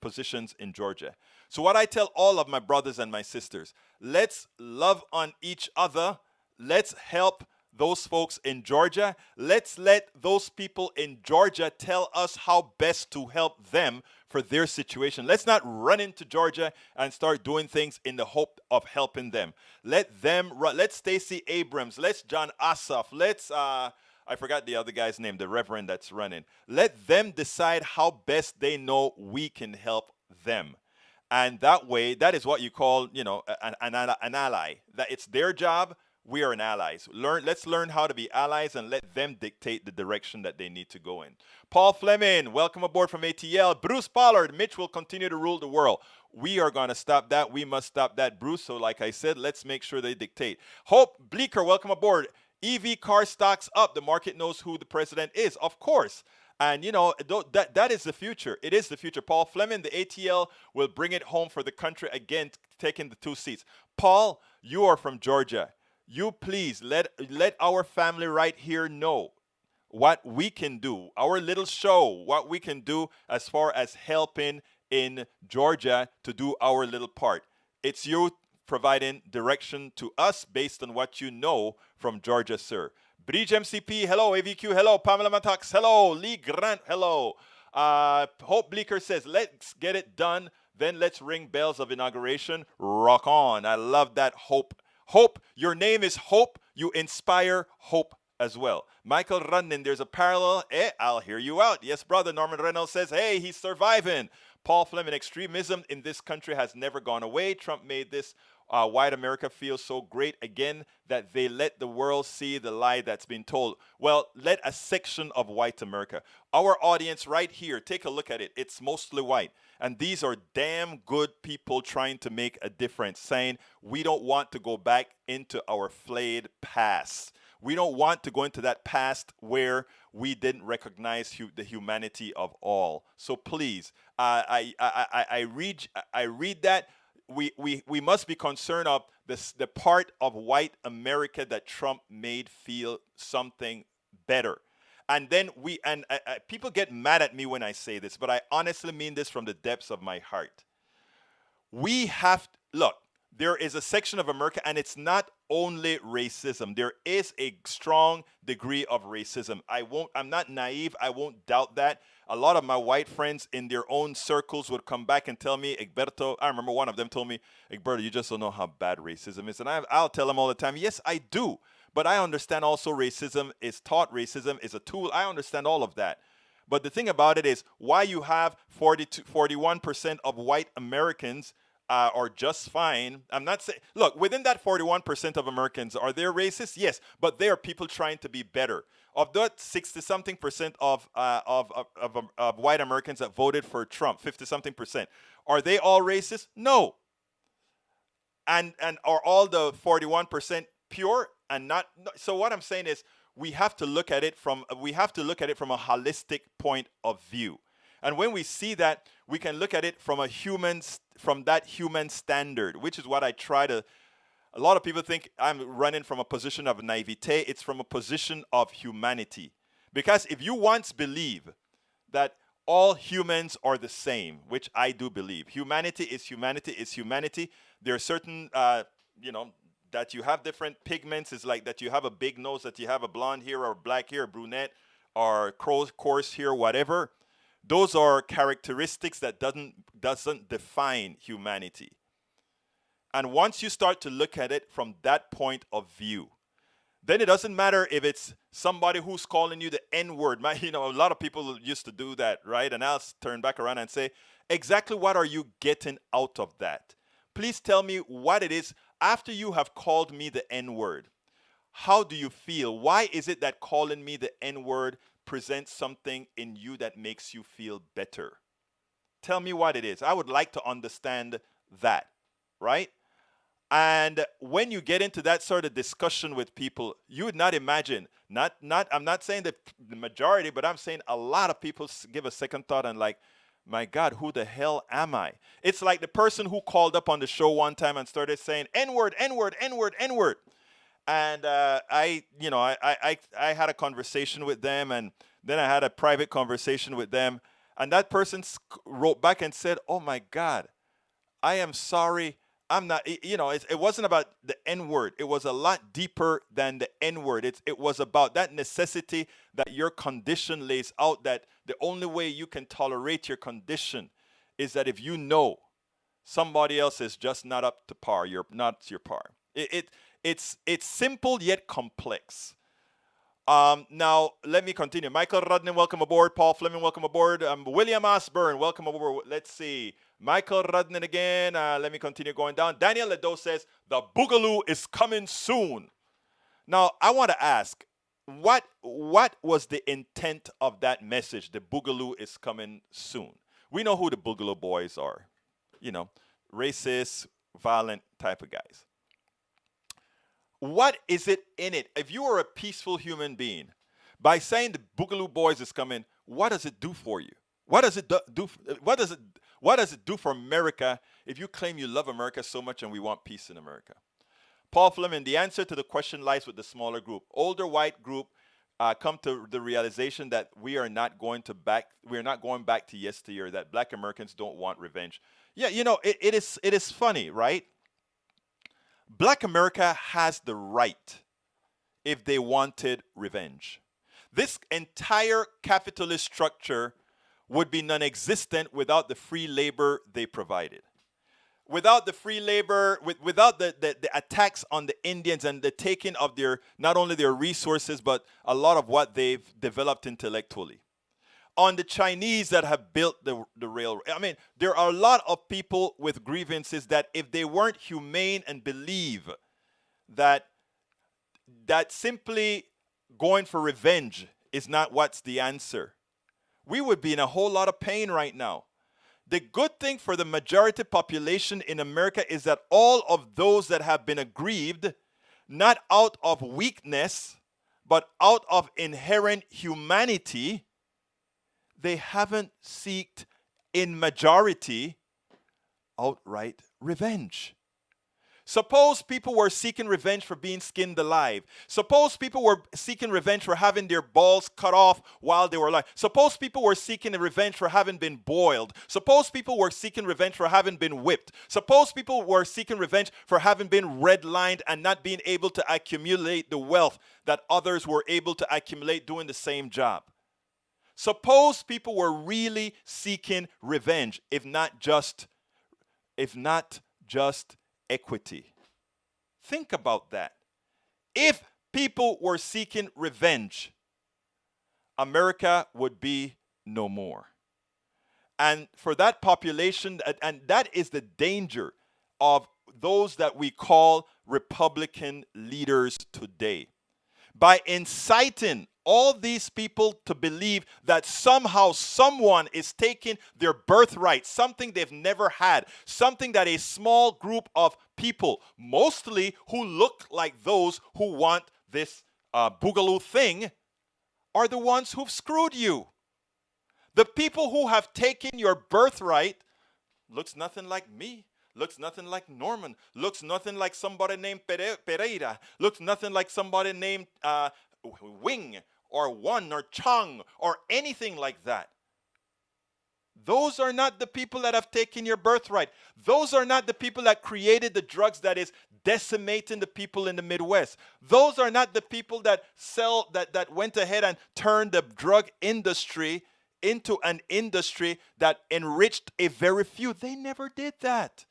positions in Georgia. So what I tell all of my brothers and my sisters, let's love on each other. Let's help those folks in Georgia. Let's let those people in Georgia tell us how best to help them for their situation. Let's not run into Georgia and start doing things in the hope of helping them. Let's Stacey Abrams. Let's John Ossoff. Let's I forgot the other guy's name, the reverend that's running. Let them decide how best they know we can help them. And that way, that is what you call, an ally. That it's their job. We are an allies. Let's learn how to be allies and let them dictate the direction that they need to go in. Paul Fleming, welcome aboard from ATL. Bruce Pollard, Mitch will continue to rule the world. We are going to stop that. We must stop that, Bruce. So like I said, let's make sure they dictate. Hope Bleeker, welcome aboard. EV car stocks up. The market knows who the president is, of course. And, that is the future. It is the future. Paul Fleming, the ATL, will bring it home for the country again, taking the 2 seats. Paul, you are from Georgia. You please let our family right here know what we can do, our little show, what we can do as far as helping in Georgia to do our little part. It's you providing direction to us based on what you know from Georgia, sir. Bridge MCP, hello. AVQ, hello. Pamela Matax, hello. Lee Grant, hello. Hope Bleeker says, let's get it done Then let's ring bells of inauguration. Rock on. I love that. Hope. Hope. Your name is Hope. You inspire hope as well. Michael Rudnin, there's a parallel. I'll hear you out. Yes, brother. Norman Reynolds says, hey, he's surviving. Paul Fleming, extremism in this country has never gone away. Trump made this white America feel so great again that they let the world see the lie that's been told. Well, let a section of white America, our audience right here, take a look at it. It's mostly white. And these are damn good people trying to make a difference, saying we don't want to go back into our flayed past. We don't want to go into that past where we didn't recognize the humanity of all. So please, I read that. We must be concerned of the part of white America that Trump made feel something better. And then people get mad at me when I say this, but I honestly mean this from the depths of my heart. We have look, there is a section of America, and it's not only racism. There is a strong degree of racism. I'm not naive. I won't doubt that. A lot of my white friends in their own circles would come back and tell me, Egberto, I remember one of them told me, Egberto, you just don't know how bad racism is. And I'll tell them all the time, yes, I do. But I understand also racism is taught. Racism is a tool. I understand all of that. But the thing about it is why you have 41% of white Americans are just fine. I'm not saying, look, within that 41% of Americans, are they racist? Yes, but they are people trying to be better. Of that 60-something% of white Americans that voted for Trump, 50-something%, are they all racist? No. And are all the 41% pure and not? So what I'm saying is we have to look at it from a holistic point of view. And when we see that, we can look at it from that human standard, which is what I try to. A lot of people think I'm running from a position of naivete. It's from a position of humanity. Because if you once believe that all humans are the same, which I do believe, humanity is humanity is humanity. There are certain, that you have different pigments. It's like that you have a big nose, that you have a blonde hair or black hair, brunette, or coarse hair, whatever. Those are characteristics that doesn't define humanity. And once you start to look at it from that point of view, then it doesn't matter if it's somebody who's calling you the N-word. A lot of people used to do that, right? And I'll turn back around and say, exactly what are you getting out of that? Please tell me what it is after you have called me the N-word. How do you feel? Why is it that calling me the N-word presents something in you that makes you feel better? Tell me what it is. I would like to understand that, right? And when you get into that sort of discussion with people, you would not imagine, I'm not saying that the majority, but I'm saying a lot of people give a second thought and like, my God, who the hell am I? It's like the person who called up on the show one time and started saying, N-word, N-word, N-word, N-word. And I had a conversation with them, and then I had a private conversation with them. And that person wrote back and said, oh my God, I am sorry. I'm not, it wasn't about the N-word. It was a lot deeper than the N-word. It was about that necessity that your condition lays out, that the only way you can tolerate your condition is that if you know somebody else is just not up to par, you're not your par. It's simple yet complex. Now, let me continue. Michael Rudnin, welcome aboard. Paul Fleming, welcome aboard. William Osborne, welcome aboard. Let's see. Michael Rudnin again. Let me continue going down. Daniel Ledo says, the Boogaloo is coming soon. Now, I want to ask, what was the intent of that message? The Boogaloo is coming soon. We know who the Boogaloo boys are. Racist, violent type of guys. What is it in it? If you are a peaceful human being, by saying the Boogaloo boys is coming, what does it do for you? What does it do? What does it do for America if you claim you love America so much and we want peace in America? Paul Fleming, the answer to the question lies with the smaller group. Older white group come to the realization that we are not going back to yesteryear, that black Americans don't want revenge. Yeah, it is funny, right? Black America has the right if they wanted revenge. This entire capitalist structure would be non-existent without the free labor they provided. Without the free labor, without the attacks on the Indians and the taking of their, not only their resources, but a lot of what they've developed intellectually. On the Chinese that have built the railroad. I mean, there are a lot of people with grievances that if they weren't humane and believe that simply going for revenge is not what's the answer, we would be in a whole lot of pain right now. The good thing for the majority population in America is that all of those that have been aggrieved, not out of weakness, but out of inherent humanity, they haven't sought in majority outright revenge. Suppose people were seeking revenge for being skinned alive. Suppose people were seeking revenge for having their balls cut off while they were alive. Suppose people were seeking revenge for having been boiled. Suppose people were seeking revenge for having been whipped. Suppose people were seeking revenge for having been redlined and not being able to accumulate the wealth that others were able to accumulate doing the same job. Suppose people were really seeking revenge, if not just equity. Think about that. If people were seeking revenge, America would be no more. And for that population, and that is the danger of those that we call Republican leaders today. By inciting all these people to believe that somehow someone is taking their birthright, something they've never had, something that a small group of people, mostly who look like those who want this boogaloo thing, are the ones who've screwed you. The people who have taken your birthright looks nothing like me, looks nothing like Norman, looks nothing like somebody named Pereira, looks nothing like somebody named Wing or One or Chung or anything like that. Those are not the people that have taken your birthright. Those are not the people that created the drugs that is decimating the people in the Midwest. Those are not the people that went ahead and turned the drug industry into an industry that enriched a very few. They never did that.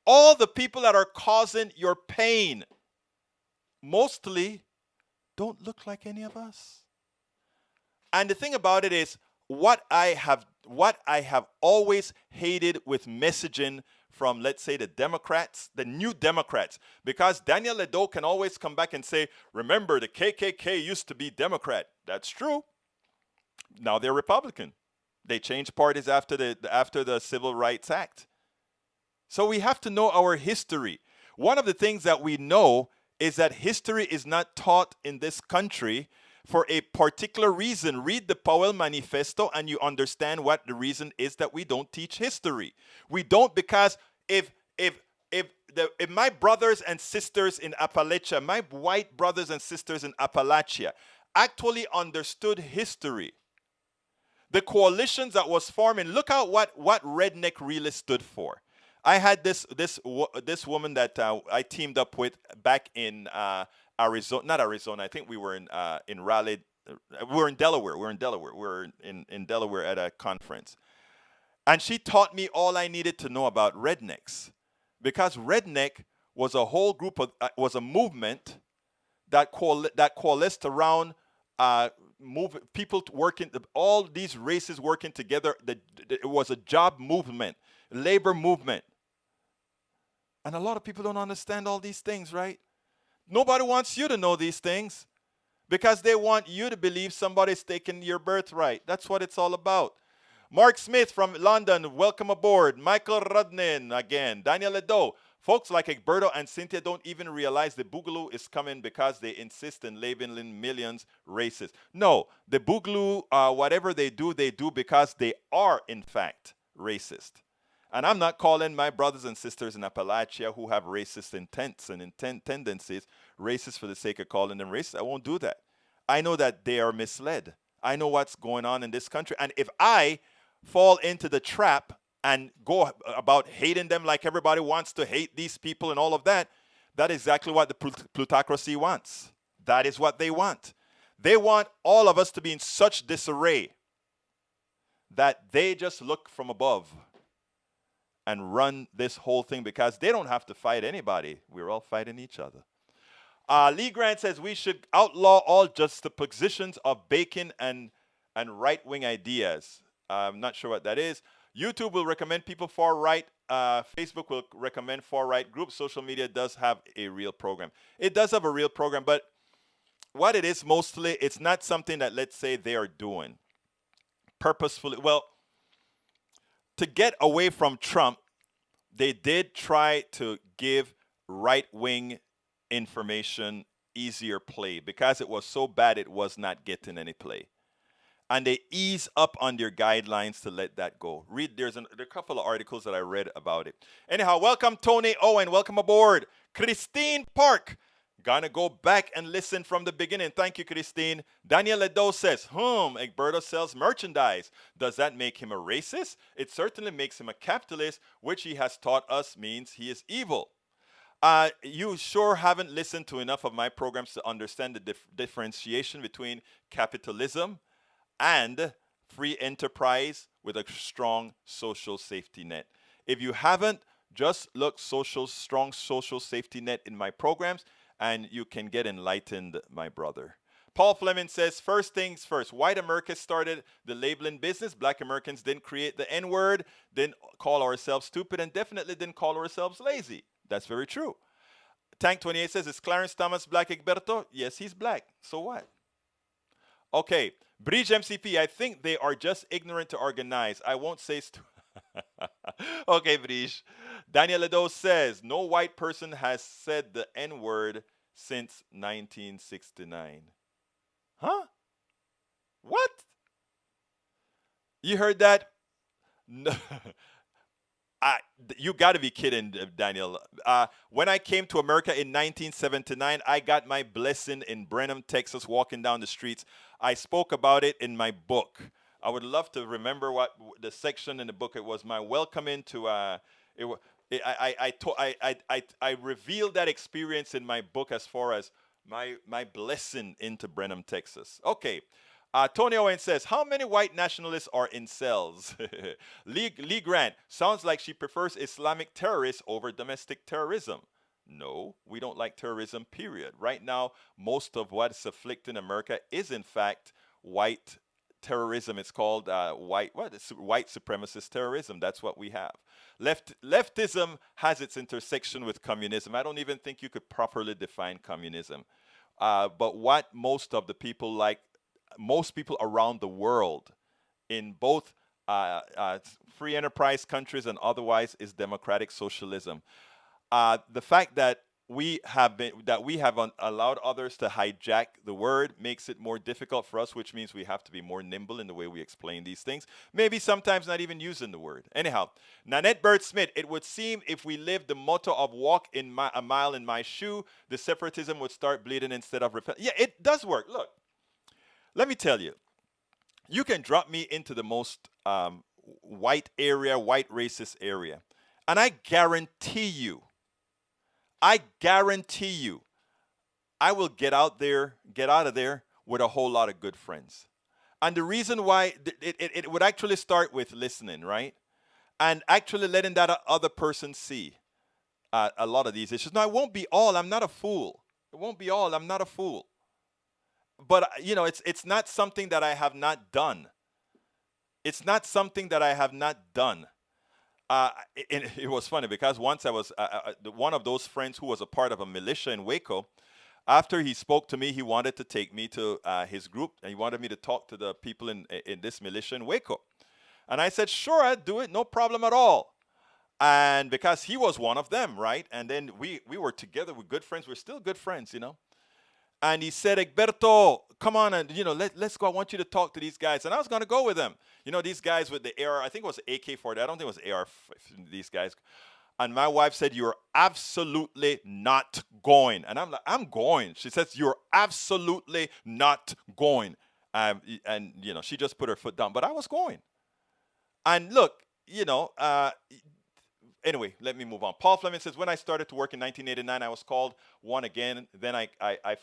All the people that are causing your pain mostly don't look like any of us. And the thing about it is, what I have always hated with messaging from, let's say, the Democrats, the new Democrats, because Daniel Ledo can always come back and say, remember, the KKK used to be Democrat. That's true. Now they're Republican. They changed parties after the Civil Rights Act. So we have to know our history. One of the things that we know is that history is not taught in this country for a particular reason. Read the Powell Manifesto and you understand what the reason is that we don't teach history. We don't, because if my brothers and sisters in Appalachia, my white brothers and sisters in Appalachia actually understood history, the coalitions that was forming, look at what redneck really stood for. I had this woman that I teamed up with back in Arizona, not Arizona. I think we were in Raleigh. We were in Delaware. We were in Delaware at a conference, and she taught me all I needed to know about rednecks, because redneck was a whole group of was a movement that coalesced around people working, all these races working together. It was a job movement, labor movement. And a lot of people don't understand all these things, right? Nobody wants you to know these things because they want you to believe somebody's taking your birthright. That's what it's all about. Mark Smith from London, welcome aboard. Michael Rudnin again. Daniel Ledo. Folks like Egberto and Cynthia don't even realize the boogaloo is coming because they insist in labeling millions racist. No, the boogaloo, whatever they do because they are, in fact, racist. And I'm not calling my brothers and sisters in Appalachia who have racist intents and tendencies racist for the sake of calling them racist. I won't do that. I know that they are misled. I know what's going on in this country. And if I fall into the trap and go about hating them like everybody wants to hate these people and all of that, that is exactly what the plutocracy wants. That is what they want. They want all of us to be in such disarray that they just look from above and run this whole thing because they don't have to fight anybody. We're all fighting each other. Lee Grant says we should outlaw all juxtapositions of bacon and right wing ideas. I'm not sure what that is. YouTube will recommend people far right. Facebook will recommend far right groups. Social media does have a real program. It does have a real program, but what it is mostly, it's not something that, let's say, they are doing purposefully. Well, to get away from Trump, they did try to give right wing information easier play because it was so bad it was not getting any play. And they ease up on their guidelines to let that go. There's a couple of articles that I read about it. Anyhow, welcome Tony Owen, welcome aboard. Christine Park, gonna go back and listen from the beginning. Thank you, Christine. Daniel Ledo says, Egberto sells merchandise. Does that make him a racist? It certainly makes him a capitalist, which he has taught us means he is evil. You sure haven't listened to enough of my programs to understand the differentiation between capitalism and free enterprise with a strong social safety net. If you haven't, just look strong social safety net in my programs and you can get enlightened, my brother. Paul Fleming says, first things first, white America started the labeling business. Black Americans didn't create the N-word, didn't call ourselves stupid, and definitely didn't call ourselves lazy. That's very true. Tank 28 says, is Clarence Thomas black, Egberto? Yes, he's black. So what? Okay, Bridge MCP, I think they are just ignorant to organize. I won't say okay, Bridge. Daniel Ledo says, no white person has said the N-word since 1969. Huh? What? You heard that? No. You got to be kidding, Daniel. When I came to America in 1979, I got my blessing in Brenham, Texas, walking down the streets. I spoke about it in my book. I would love to remember what the section in the book it was. My welcome into. I revealed that experience in my book as far as my blessing into Brenham, Texas. Okay. Tony Owen says, how many white nationalists are in cells? Lee Grant, sounds like she prefers Islamic terrorists over domestic terrorism. No, we don't like terrorism, period. Right now, most of what is afflicting America is, in fact, white terrorism. It's called white supremacist terrorism. That's what we have. Leftism has its intersection with communism. I don't even think you could properly define communism. But what most of the people like, most people around the world in both free enterprise countries and otherwise is democratic socialism. The fact that we have allowed others to hijack the word makes it more difficult for us, which means we have to be more nimble in the way we explain these things. Maybe sometimes not even using the word. Anyhow, Nanette Bird Smith, it would seem if we lived the motto of walk a mile in my shoe, the separatism would start bleeding instead of repel. Yeah, it does work. Look. Let me tell you, you can drop me into the most white racist area, and I guarantee you, I will get out of there with a whole lot of good friends. And the reason why it would actually start with listening, right? And actually letting that other person see a lot of these issues. Now, it won't be all. I'm not a fool. It won't be all. I'm not a fool. But, it's not something that I have not done. It's not something that I have not done. It was funny because once I was one of those friends who was a part of a militia in Waco. After he spoke to me, he wanted to take me to his group, and he wanted me to talk to the people in this militia in Waco. And I said, sure, I'd do it, no problem at all. And because he was one of them, right? And then we were together, we're good friends. We're still good friends, And he said, Egberto, come on and, let's go. I want you to talk to these guys. And I was going to go with them. These guys with the AR, I think it was AK-40. I don't think it was AR, these guys. And my wife said, you're absolutely not going. And I'm like, I'm going. She says, you're absolutely not going. And, she just put her foot down. But I was going. And look, Anyway, let me move on. Paul Fleming says, when I started to work in 1989, I was called one again. Then I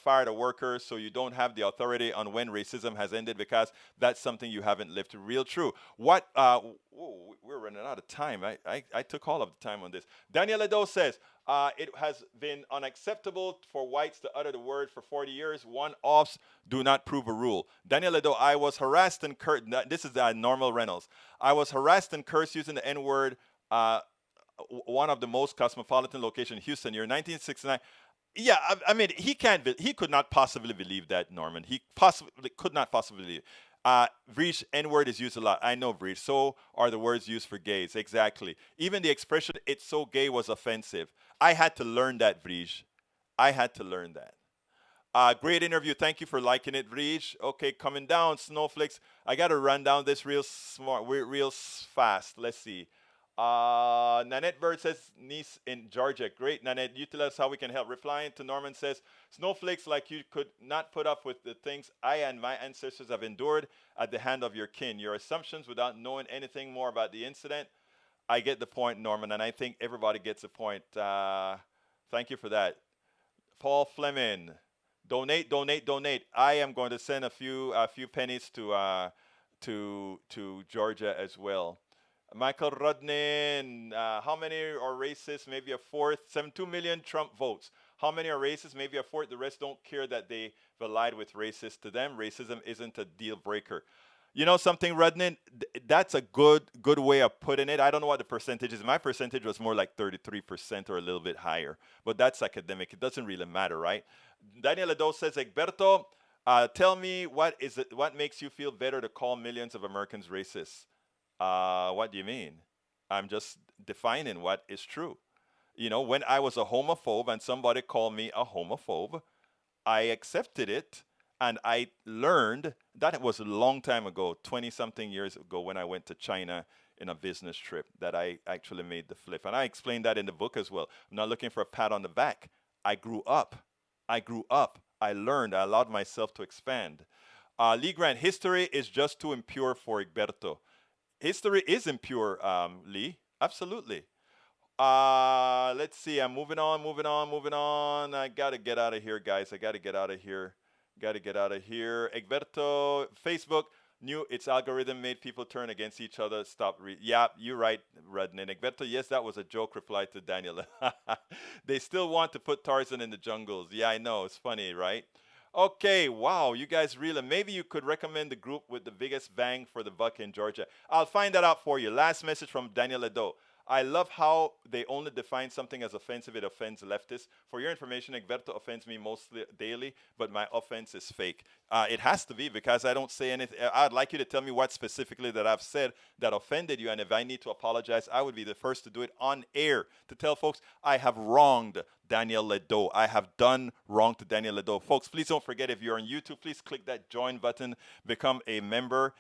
fired a worker, so you don't have the authority on when racism has ended because that's something you haven't lived. Real true. What, we're running out of time. I took all of the time on this. Daniel Edo says, it has been unacceptable for whites to utter the word for 40 years. One-offs do not prove a rule. Daniel Edo, I was harassed and cursed. This is Normal Reynolds. I was harassed and cursed using the N-word. One of the most cosmopolitan locations, Houston, year 1969. Yeah, I mean, he could not possibly believe that, Norman. He possibly could not possibly believe. Vreesh, N-word is used a lot. I know, Vreesh. So are the words used for gays. Exactly. Even the expression, it's so gay, was offensive. I had to learn that, Vreesh. I had to learn that. Great interview. Thank you for liking it, Vreesh. Okay, coming down, Snowflakes. I got to run down this real fast. Let's see. Nanette Bird says, niece in Georgia. Great, Nanette. You tell us how we can help. Replying to Norman says, snowflakes like you could not put up with the things I and my ancestors have endured at the hand of your kin. Your assumptions without knowing anything more about the incident. I get the point, Norman, and I think everybody gets the point. Thank you for that. Paul Fleming, donate, donate, donate. I am going to send a few pennies to Georgia as well. Michael Rudnin, how many are racist? Maybe a fourth. 72 million Trump votes. How many are racist? Maybe a fourth. The rest don't care that they allied with racist. To them, racism isn't a deal breaker. You know something, Rudnin? That's a good way of putting it. I don't know what the percentage is. My percentage was more like 33% or a little bit higher. But that's academic. It doesn't really matter, right? Daniel Edo says, Egberto, tell me what makes you feel better to call millions of Americans racist? What do you mean? I'm just defining what is true. You know, when I was a homophobe and somebody called me a homophobe, I accepted it and I learned that it was a long time ago, 20-something years ago when I went to China in a business trip that I actually made the flip. And I explained that in the book as well. I'm not looking for a pat on the back. I grew up. I learned. I allowed myself to expand. Lee Grant, history is just too impure for Egberto. History is impure, Lee. Absolutely. Let's see. I'm moving on. I got to get out of here, guys. Got to get out of here. Egberto, Facebook, knew its algorithm made people turn against each other. Yeah, you're right, Rudnin. Egberto, yes, that was a joke, replied to Daniel. They still want to put Tarzan in the jungles. Yeah, I know. It's funny, right? Okay, wow, you guys really, maybe you could recommend the group with the biggest bang for the buck in Georgia. I'll find that out for you. Last message from Daniel Edo. I love how they only define something as offensive. It offends leftists. For your information, Egberto offends me mostly daily, but my offense is fake. It has to be because I don't say anything. I'd like you to tell me what specifically that I've said that offended you, and if I need to apologize, I would be the first to do it on air to tell folks I have wronged Daniel Ledo. I have done wrong to Daniel Ledo. Folks, please don't forget, if you're on YouTube, please click that join button, become a member.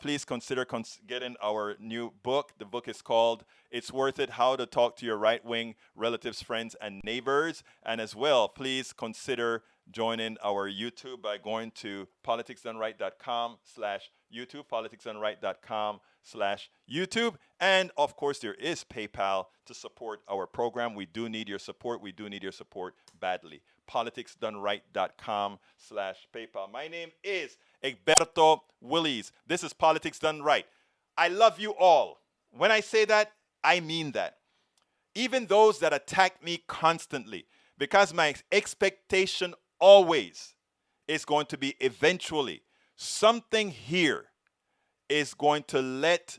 Please consider getting our new book. The book is called It's Worth It, How to Talk to Your Right-Wing Relatives, Friends, and Neighbors. And as well, please consider joining our YouTube by going to politicsdoneright.com/YouTube, politicsdoneright.com/YouTube. And of course, there is PayPal to support our program. We do need your support. We do need your support badly. politicsdoneright.com/PayPal. My name is Egberto Willies. This is Politics Done Right. I love you all. When I say that, I mean that. Even those that attack me constantly, because my expectation always is going to be eventually something here is going to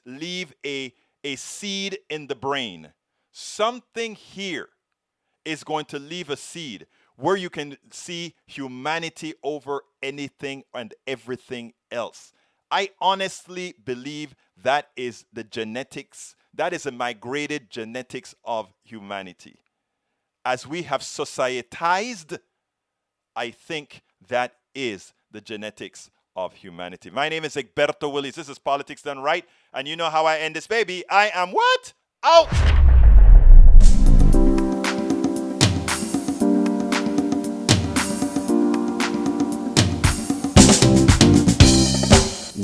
leave a seed in the brain. Something here is going to leave a seed where you can see humanity over anything and everything else. I honestly believe that is the genetics, that is a migrated genetics of humanity. As we have societized, I think that is the genetics of humanity. My name is Egberto Willies. This is Politics Done Right. And you know how I end this baby. I am what? Out!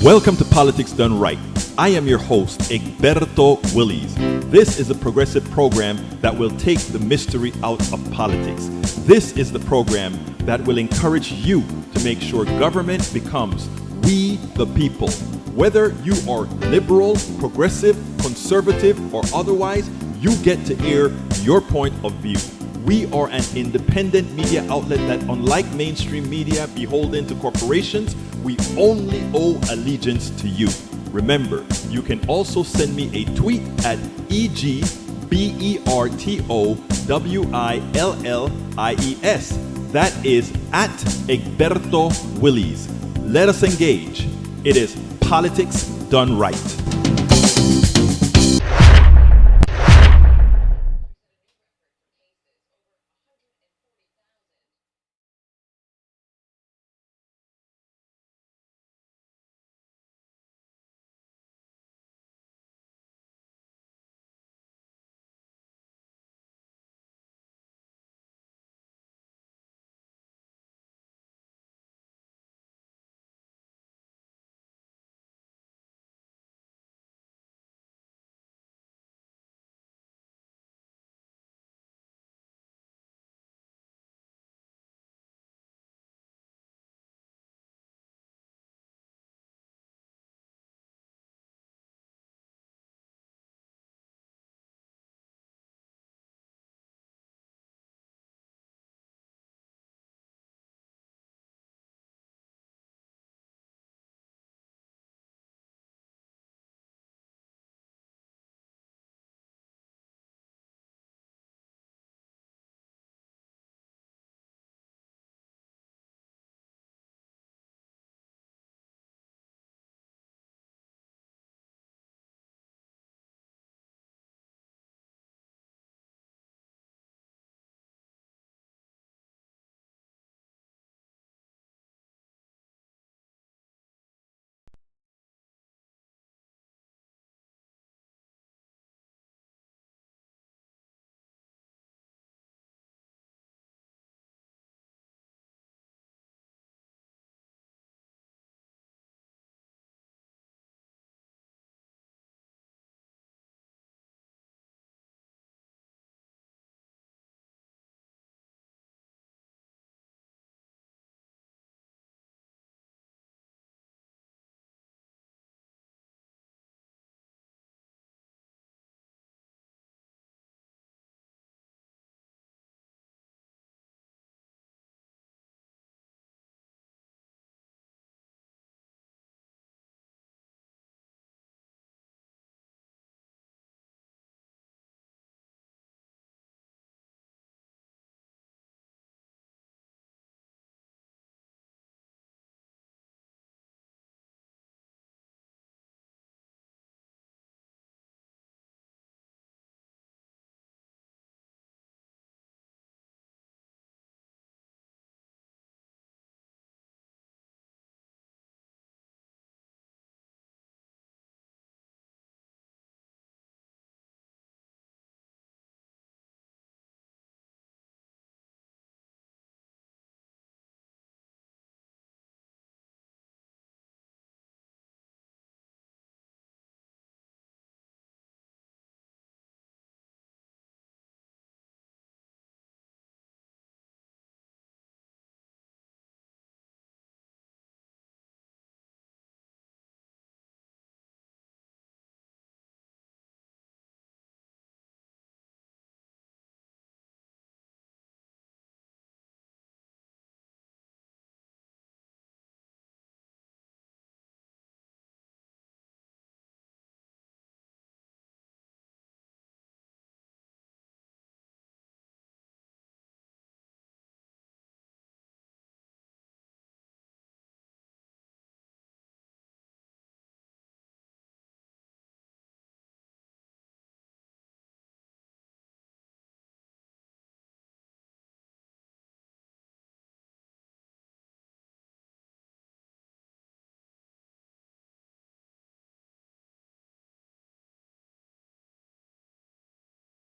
Welcome to Politics Done Right. I am your host, Egberto Willies. This is a progressive program that will take the mystery out of politics. This is the program that will encourage you to make sure government becomes we the people. Whether you are liberal, progressive, conservative, or otherwise, you get to air your point of view. We are an independent media outlet that, unlike mainstream media beholden to corporations, we only owe allegiance to you. Remember, you can also send me a tweet at EGBERTOWILLIES. That is at Egberto Willies. Let us engage. It is politics done right.